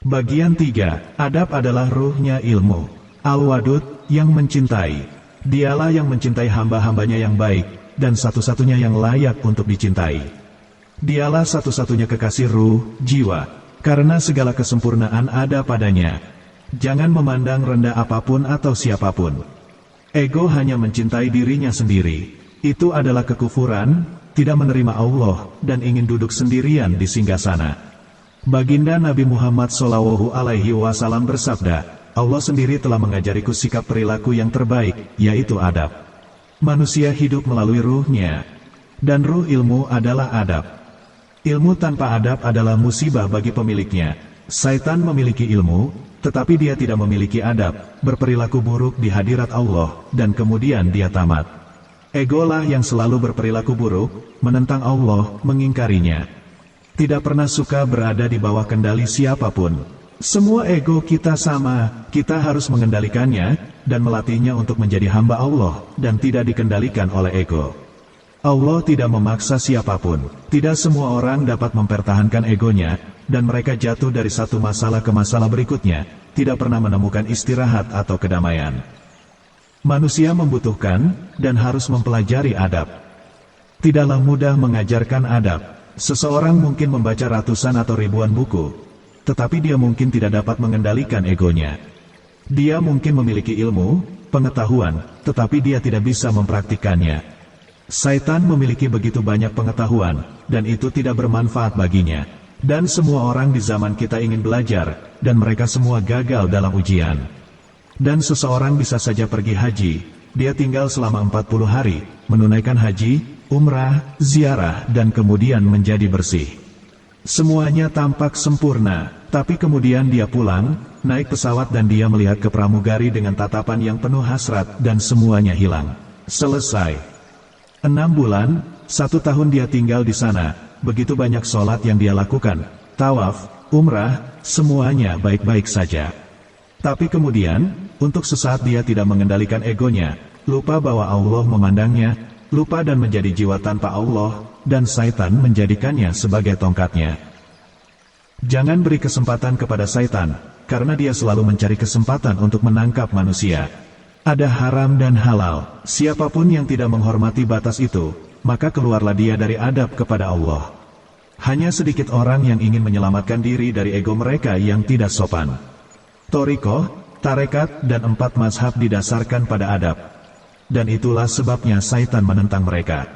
Bagian 3. Adab adalah ruhnya ilmu. Al-Wadud, yang mencintai. Dialah yang mencintai hamba-hambanya yang baik, dan satu-satunya yang layak untuk dicintai. Dialah satu-satunya kekasih ruh, jiwa, karena segala kesempurnaan ada padanya. Jangan memandang rendah apapun atau siapapun. Ego hanya mencintai dirinya sendiri. Itu adalah kekufuran, tidak menerima Allah, dan ingin duduk sendirian di singgasana. Baginda Nabi Muhammad SAW bersabda, Allah sendiri telah mengajariku sikap perilaku yang terbaik, yaitu adab. Manusia hidup melalui ruhnya, dan ruh ilmu adalah adab. Ilmu tanpa adab adalah musibah bagi pemiliknya. Saitan memiliki ilmu, tetapi dia tidak memiliki adab, berperilaku buruk di hadirat Allah, dan kemudian dia tamat. Egolah yang selalu berperilaku buruk, menentang Allah, mengingkarinya. Tidak pernah suka berada di bawah kendali siapapun. Semua ego kita sama, kita harus mengendalikannya, dan melatihnya untuk menjadi hamba Allah, dan tidak dikendalikan oleh ego. Allah tidak memaksa siapapun. Tidak semua orang dapat mempertahankan egonya, dan mereka jatuh dari satu masalah ke masalah berikutnya, tidak pernah menemukan istirahat atau kedamaian. Manusia membutuhkan, dan harus mempelajari adab. Tidaklah mudah mengajarkan adab. Seseorang mungkin membaca ratusan atau ribuan buku, tetapi dia mungkin tidak dapat mengendalikan egonya. Dia mungkin memiliki ilmu, pengetahuan, tetapi dia tidak bisa mempraktikannya. Saitan memiliki begitu banyak pengetahuan, dan itu tidak bermanfaat baginya. Dan semua orang di zaman kita ingin belajar, dan mereka semua gagal dalam ujian. Dan seseorang bisa saja pergi haji, dia tinggal selama 40 hari, menunaikan haji, umrah, ziarah, dan kemudian menjadi bersih. Semuanya tampak sempurna, tapi kemudian dia pulang, naik pesawat dan dia melihat ke pramugari dengan tatapan yang penuh hasrat dan semuanya hilang. Selesai. 6 bulan, 1 tahun dia tinggal di sana, begitu banyak sholat yang dia lakukan, tawaf, umrah, semuanya baik-baik saja. Tapi kemudian, untuk sesaat dia tidak mengendalikan egonya, lupa bahwa Allah memandangnya, lupa dan menjadi jiwa tanpa Allah, dan Saitan menjadikannya sebagai tongkatnya. Jangan beri kesempatan kepada Saitan, karena dia selalu mencari kesempatan untuk menangkap manusia. Ada haram dan halal, siapapun yang tidak menghormati batas itu, maka keluarlah dia dari adab kepada Allah. Hanya sedikit orang yang ingin menyelamatkan diri dari ego mereka yang tidak sopan. Thariqah, tarekat, dan 4 mazhab didasarkan pada adab. Dan itulah sebabnya Saitan menentang mereka.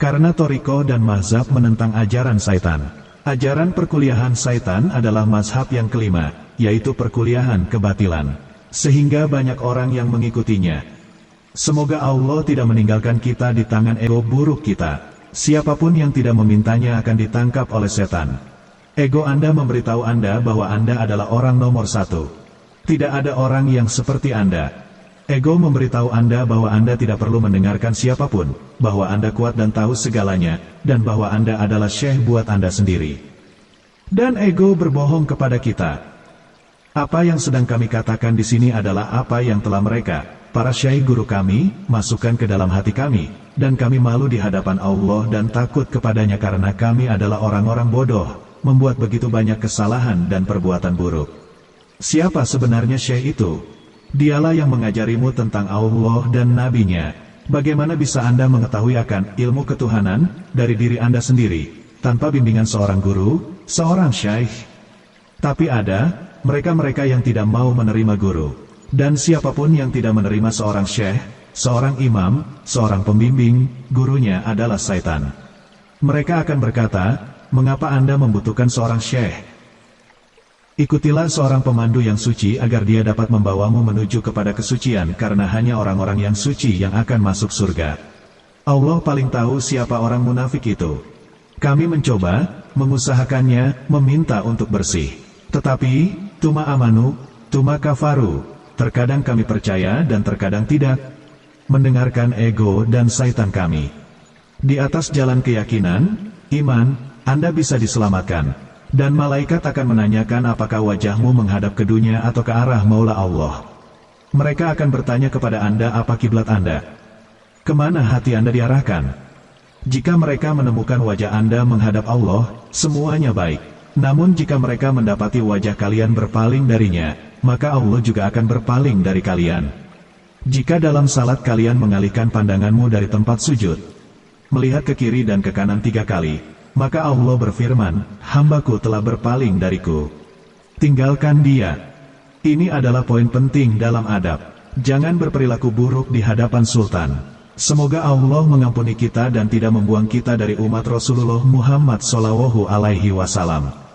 Karena Thariqah dan mazhab menentang ajaran Saitan. Ajaran perkuliahan Saitan adalah mazhab yang kelima, yaitu perkuliahan kebatilan. Sehingga banyak orang yang mengikutinya. Semoga Allah tidak meninggalkan kita di tangan ego buruk kita. Siapapun yang tidak memintanya akan ditangkap oleh setan. Ego Anda memberitahu Anda bahwa Anda adalah orang nomor 1. Tidak ada orang yang seperti Anda. Ego memberitahu Anda bahwa Anda tidak perlu mendengarkan siapapun, bahwa Anda kuat dan tahu segalanya, dan bahwa Anda adalah syekh buat Anda sendiri. Dan ego berbohong kepada kita. Apa yang sedang kami katakan di sini adalah apa yang telah mereka, para syekh guru kami, masukkan ke dalam hati kami, dan kami malu di hadapan Allah dan takut kepadanya karena kami adalah orang-orang bodoh, membuat begitu banyak kesalahan dan perbuatan buruk. Siapa sebenarnya syekh itu? Dialah yang mengajarimu tentang Allah dan Nabi-Nya. Bagaimana bisa Anda mengetahui akan ilmu ketuhanan dari diri Anda sendiri, tanpa bimbingan seorang guru, seorang syekh? Tapi ada mereka-mereka yang tidak mau menerima guru. Dan siapapun yang tidak menerima seorang syekh, seorang imam, seorang pembimbing, gurunya adalah Saitan. Mereka akan berkata, mengapa Anda membutuhkan seorang syekh? Ikutilah seorang pemandu yang suci agar dia dapat membawamu menuju kepada kesucian, karena hanya orang-orang yang suci yang akan masuk surga. Allah paling tahu siapa orang munafik itu. Kami mencoba, mengusahakannya, meminta untuk bersih. Tetapi, tuma amanu, tuma kafaru. Terkadang kami percaya dan terkadang tidak. Mendengarkan ego dan Saitan kami. Di atas jalan keyakinan, iman, Anda bisa diselamatkan. Dan malaikat akan menanyakan apakah wajahmu menghadap ke dunia atau ke arah Maula Allah. Mereka akan bertanya kepada Anda apa kiblat Anda. Kemana hati Anda diarahkan? Jika mereka menemukan wajah Anda menghadap Allah, semuanya baik. Namun jika mereka mendapati wajah kalian berpaling darinya, maka Allah juga akan berpaling dari kalian. Jika dalam salat kalian mengalihkan pandanganmu dari tempat sujud, melihat ke kiri dan ke kanan 3 kali, maka Allah berfirman, hambaku telah berpaling dariku. Tinggalkan dia. Ini adalah poin penting dalam adab. Jangan berperilaku buruk di hadapan sultan. Semoga Allah mengampuni kita dan tidak membuang kita dari umat Rasulullah Muhammad SAW.